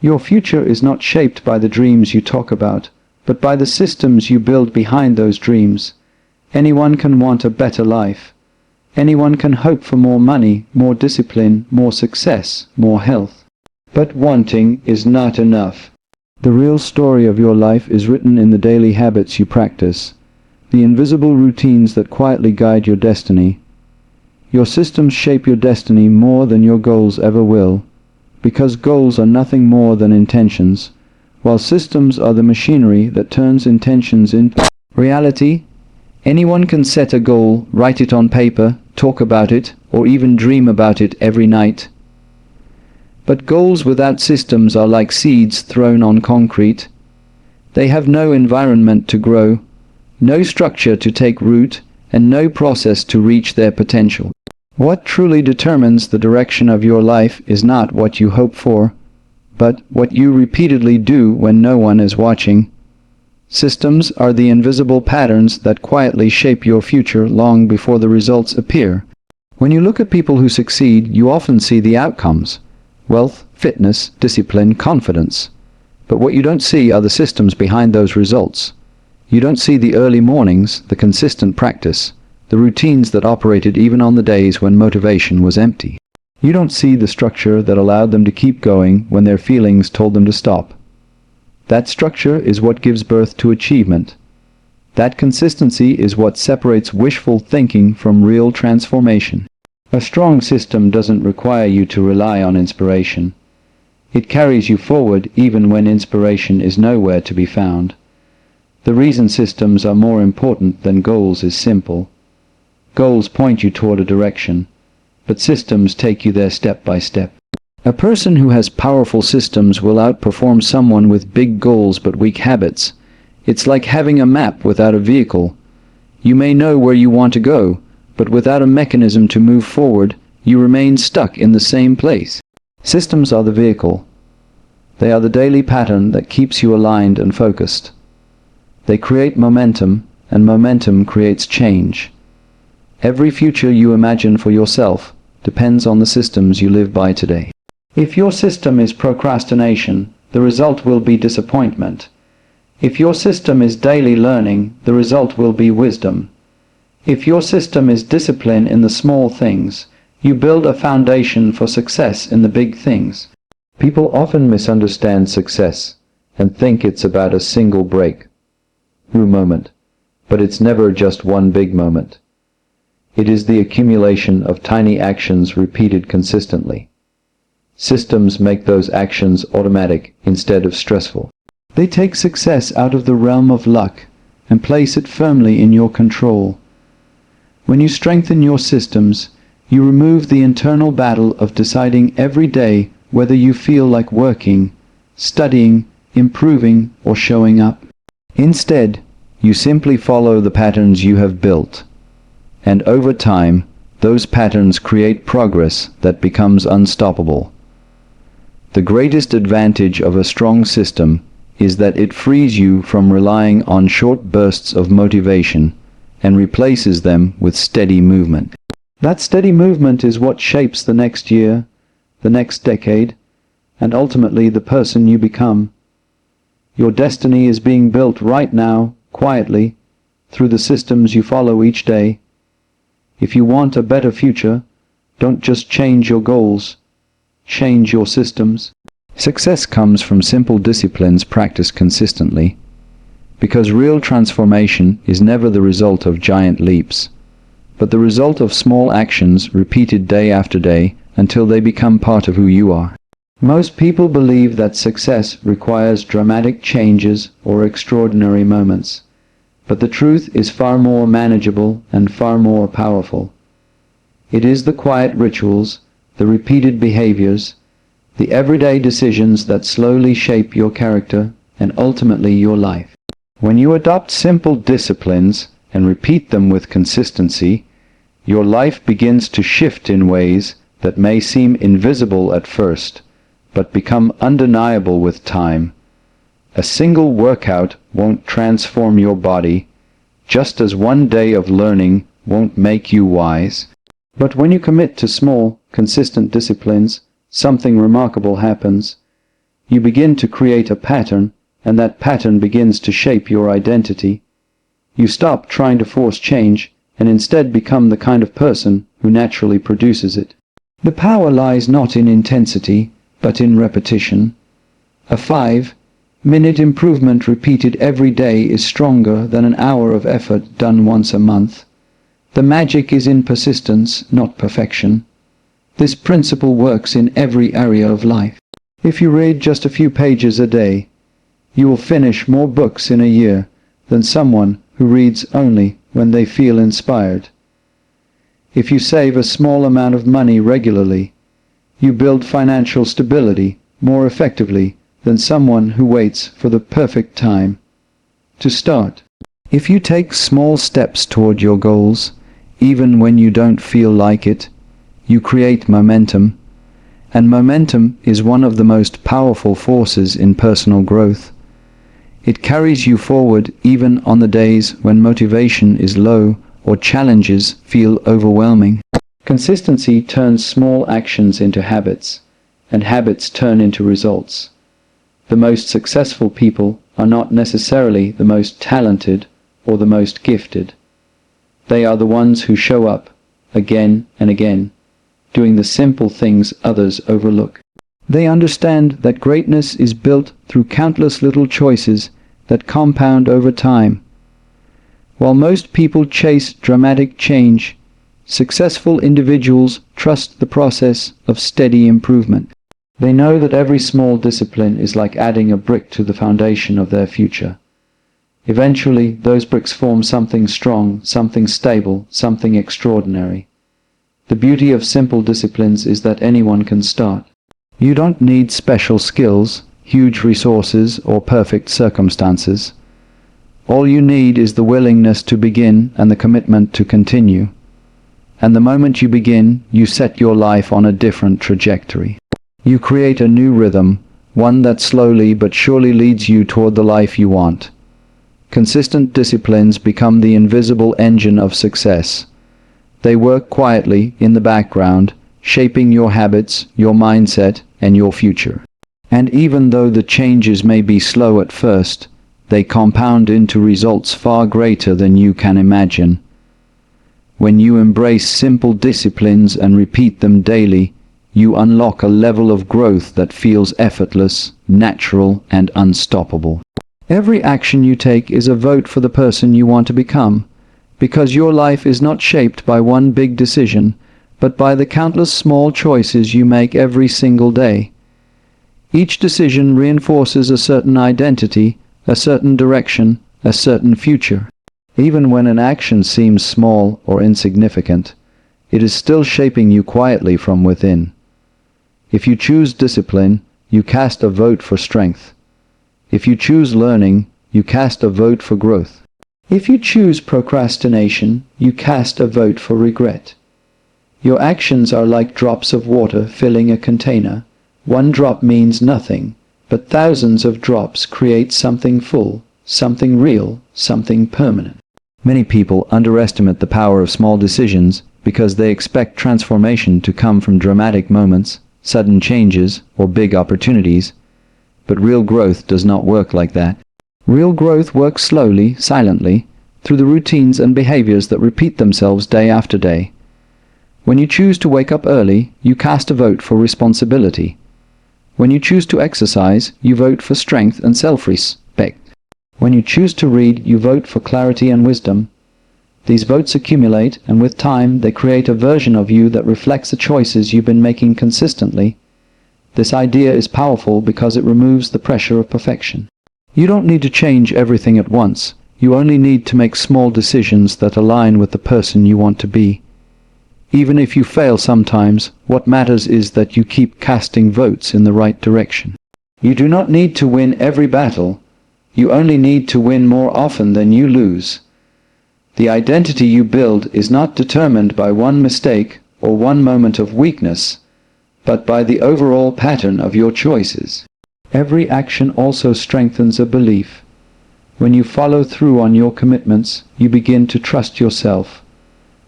Your future is not shaped by the dreams you talk about, but by the systems you build behind those dreams. Anyone can want a better life. Anyone can hope for more money, more discipline, more success, more health. But wanting is not enough. The real story of your life is written in the daily habits you practice, the invisible routines that quietly guide your destiny. Your systems shape your destiny more than your goals ever will, because goals are nothing more than intentions, while systems are the machinery that turns intentions into reality. Anyone can set a goal, write it on paper, talk about it, or even dream about it every night. But goals without systems are like seeds thrown on concrete. They have no environment to grow, no structure to take root, and no process to reach their potential. What truly determines the direction of your life is not what you hope for, but what you repeatedly do when no one is watching. Systems are the invisible patterns that quietly shape your future long before the results appear. When you look at people who succeed, you often see the outcomes: wealth, fitness, discipline, confidence. But what you don't see are the systems behind those results. You don't see the early mornings, the consistent practice, the routines that operated even on the days when motivation was empty. You don't see the structure that allowed them to keep going when their feelings told them to stop. That structure is what gives birth to achievement. That consistency is what separates wishful thinking from real transformation. A strong system doesn't require you to rely on inspiration. It carries you forward even when inspiration is nowhere to be found. The reason systems are more important than goals is simple. Goals point you toward a direction, but systems take you there step by step. A person who has powerful systems will outperform someone with big goals but weak habits. It's like having a map without a vehicle. You may know where you want to go, but without a mechanism to move forward, you remain stuck in the same place. Systems are the vehicle. They are the daily pattern that keeps you aligned and focused. They create momentum, and momentum creates change. Every future you imagine for yourself depends on the systems you live by today. If your system is procrastination, the result will be disappointment. If your system is daily learning, the result will be wisdom. If your system is discipline in the small things, you build a foundation for success in the big things. People often misunderstand success and think it's about a single breakthrough moment, but it's never just one big moment. It is the accumulation of tiny actions repeated consistently. Systems make those actions automatic instead of stressful. They take success out of the realm of luck and place it firmly in your control. When you strengthen your systems, you remove the internal battle of deciding every day whether you feel like working, studying, improving, or showing up. Instead, you simply follow the patterns you have built. And over time, those patterns create progress that becomes unstoppable. The greatest advantage of a strong system is that it frees you from relying on short bursts of motivation and replaces them with steady movement. That steady movement is what shapes the next year, the next decade, and ultimately the person you become. Your destiny is being built right now, quietly, through the systems you follow each day. If you want a better future, don't just change your goals, change your systems. Success comes from simple disciplines practiced consistently, because real transformation is never the result of giant leaps, but the result of small actions repeated day after day until they become part of who you are. Most people believe that success requires dramatic changes or extraordinary moments, but the truth is far more manageable and far more powerful. It is the quiet rituals, the repeated behaviors, the everyday decisions that slowly shape your character and ultimately your life. When you adopt simple disciplines and repeat them with consistency, your life begins to shift in ways that may seem invisible at first, but become undeniable with time. A single workout won't transform your body, just as one day of learning won't make you wise. But when you commit to small, consistent disciplines, something remarkable happens. you begin to create a pattern, and that pattern begins to shape your identity. You stop trying to force change, and instead become the kind of person who naturally produces it. The power lies not in intensity, but in repetition. A 5-minute improvement repeated every day is stronger than an hour of effort done once a month. The magic is in persistence, not perfection. This principle works in every area of life. If you read just a few pages a day, you will finish more books in a year than someone who reads only when they feel inspired. If you save a small amount of money regularly, you build financial stability more effectively than someone who waits for the perfect time to start. If you take small steps toward your goals, even when you don't feel like it, you create momentum. And momentum is one of the most powerful forces in personal growth. It carries you forward even on the days when motivation is low or challenges feel overwhelming. Consistency turns small actions into habits, and habits turn into results. The most successful people are not necessarily the most talented or the most gifted. They are the ones who show up again and again, doing the simple things others overlook. They understand that greatness is built through countless little choices that compound over time. While most people chase dramatic change, successful individuals trust the process of steady improvement. They know that every small discipline is like adding a brick to the foundation of their future. Eventually, those bricks form something strong, something stable, something extraordinary. The beauty of simple disciplines is that anyone can start. You don't need special skills, huge resources, or perfect circumstances. All you need is the willingness to begin and the commitment to continue. And the moment you begin, you set your life on a different trajectory. You create a new rhythm, one that slowly but surely leads you toward the life you want. Consistent disciplines become the invisible engine of success. They work quietly in the background, shaping your habits, your mindset, and your future. And even though the changes may be slow at first, they compound into results far greater than you can imagine. When you embrace simple disciplines and repeat them daily, you unlock a level of growth that feels effortless, natural, and unstoppable. Every action you take is a vote for the person you want to become, because your life is not shaped by one big decision, but by the countless small choices you make every single day. Each decision reinforces a certain identity, a certain direction, a certain future. Even when an action seems small or insignificant, it is still shaping you quietly from within. If you choose discipline, you cast a vote for strength. If you choose learning, you cast a vote for growth. If you choose procrastination, you cast a vote for regret. Your actions are like drops of water filling a container. One drop means nothing, but thousands of drops create something full, something real, something permanent. Many people underestimate the power of small decisions because they expect transformation to come from dramatic moments, sudden changes, or big opportunities. But real growth does not work like that. Real growth works slowly, silently, through the routines and behaviors that repeat themselves day after day. When you choose to wake up early, you cast a vote for responsibility. When you choose to exercise, you vote for strength and self-respect. When you choose to read, you vote for clarity and wisdom. These votes accumulate, and with time, they create a version of you that reflects the choices you've been making consistently. This idea is powerful because it removes the pressure of perfection. You don't need to change everything at once. You only need to make small decisions that align with the person you want to be. Even if you fail sometimes, what matters is that you keep casting votes in the right direction. You do not need to win every battle. You only need to win more often than you lose. The identity you build is not determined by one mistake or one moment of weakness, but by the overall pattern of your choices. Every action also strengthens a belief. When you follow through on your commitments, you begin to trust yourself.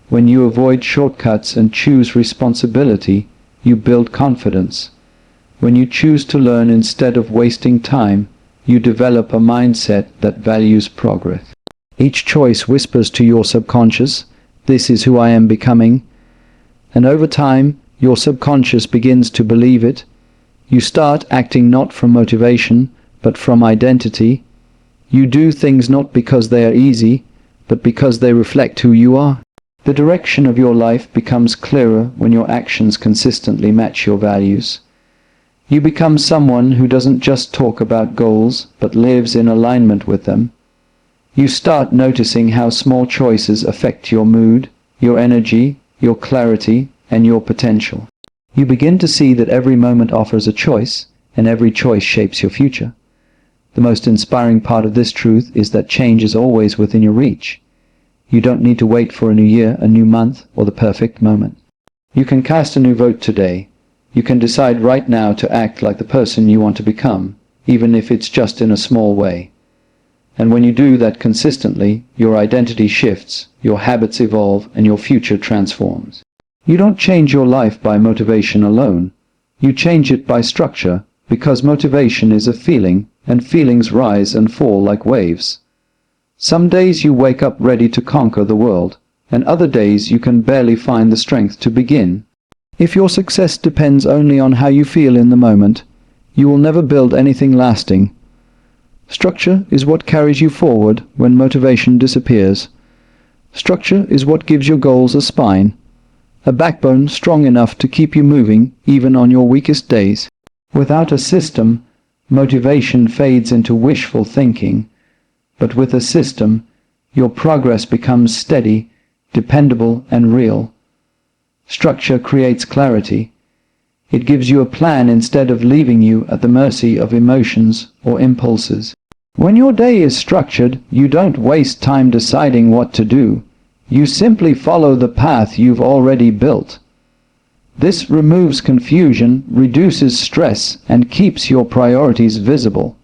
When you avoid shortcuts and choose responsibility, you build confidence. When you choose to learn instead of wasting time, you develop a mindset that values progress. Each choice whispers to your subconscious, "This is who I am becoming." And over time, your subconscious begins to believe it. You start acting not from motivation, but from identity. You do things not because they are easy, but because they reflect who you are. The direction of your life becomes clearer when your actions consistently match your values. You become someone who doesn't just talk about goals, but lives in alignment with them. You start noticing how small choices affect your mood, your energy, your clarity, and your potential. You begin to see that every moment offers a choice, and every choice shapes your future. The most inspiring part of this truth is that change is always within your reach. You don't need to wait for a new year, a new month, or the perfect moment. You can cast a new vote today. You can decide right now to act like the person you want to become, even if it's just in a small way. And when you do that consistently, your identity shifts, your habits evolve, and your future transforms. You don't change your life by motivation alone. You change it by structure, because motivation is a feeling, and feelings rise and fall like waves. Some days you wake up ready to conquer the world, and other days you can barely find the strength to begin. If your success depends only on how you feel in the moment, you will never build anything lasting. Structure is what carries you forward when motivation disappears. Structure is what gives your goals a spine, a backbone strong enough to keep you moving even on your weakest days. Without a system, motivation fades into wishful thinking, but with a system, your progress becomes steady, dependable, and real. Structure creates clarity. It gives you a plan instead of leaving you at the mercy of emotions or impulses. When your day is structured, you don't waste time deciding what to do. You simply follow the path you've already built. This removes confusion, reduces stress, and keeps your priorities visible.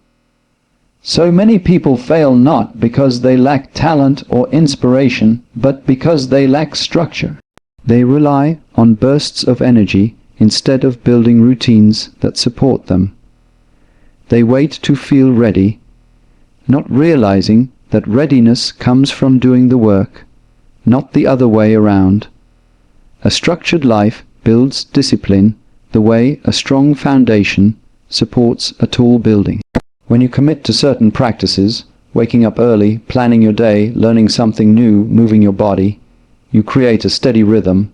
So many people fail not because they lack talent or inspiration, but because they lack structure. They rely on bursts of energy instead of building routines that support them. They wait to feel ready, not realizing that readiness comes from doing the work, not the other way around. A structured life builds discipline the way a strong foundation supports a tall building. When you commit to certain practices, waking up early, planning your day, learning something new, moving your body, you create a steady rhythm.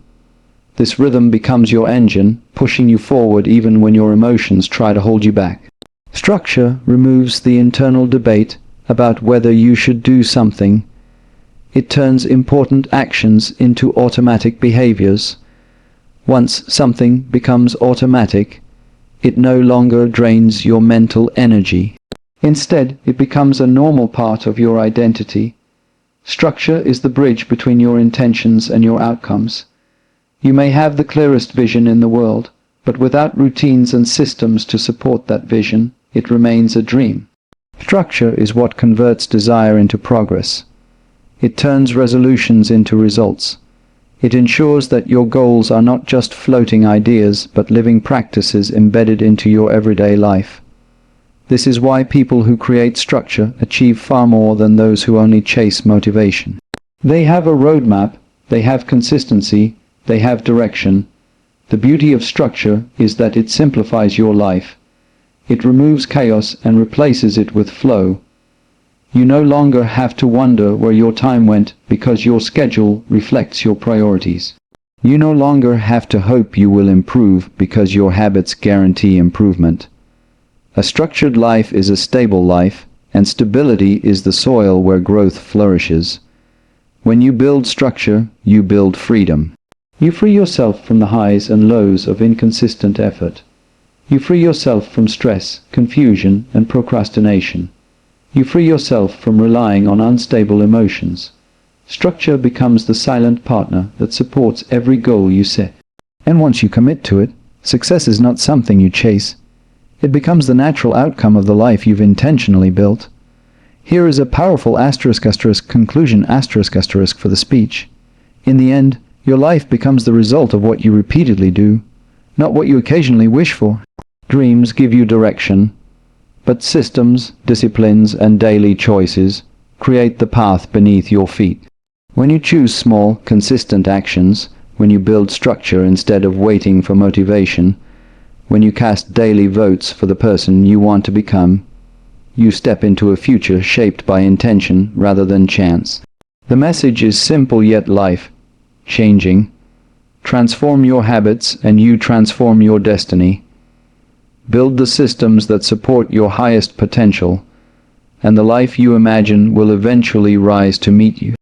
This rhythm becomes your engine, pushing you forward even when your emotions try to hold you back. Structure removes the internal debate about whether you should do something. It turns important actions into automatic behaviors. Once something becomes automatic, it no longer drains your mental energy. Instead, it becomes a normal part of your identity. Structure is the bridge between your intentions and your outcomes. You may have the clearest vision in the world, but without routines and systems to support that vision, it remains a dream. Structure is what converts desire into progress. It turns resolutions into results. It ensures that your goals are not just floating ideas, but living practices embedded into your everyday life. This is why people who create structure achieve far more than those who only chase motivation. They have a roadmap, they have consistency, they have direction. The beauty of structure is that it simplifies your life. It removes chaos and replaces it with flow. You no longer have to wonder where your time went because your schedule reflects your priorities. You no longer have to hope you will improve because your habits guarantee improvement. A structured life is a stable life, and stability is the soil where growth flourishes. When you build structure, you build freedom. You free yourself from the highs and lows of inconsistent effort. You free yourself from stress, confusion, and procrastination. You free yourself from relying on unstable emotions. Structure becomes the silent partner that supports every goal you set. And once you commit to it, success is not something you chase. It becomes the natural outcome of the life you've intentionally built. Here is a powerful conclusion for the speech. In the end, your life becomes the result of what you repeatedly do, not what you occasionally wish for. Dreams give you direction, but systems, disciplines, and daily choices create the path beneath your feet. When you choose small, consistent actions, when you build structure instead of waiting for motivation, when you cast daily votes for the person you want to become, you step into a future shaped by intention rather than chance. The message is simple yet life-changing. Transform your habits and you transform your destiny. Build the systems that support your highest potential, and the life you imagine will eventually rise to meet you.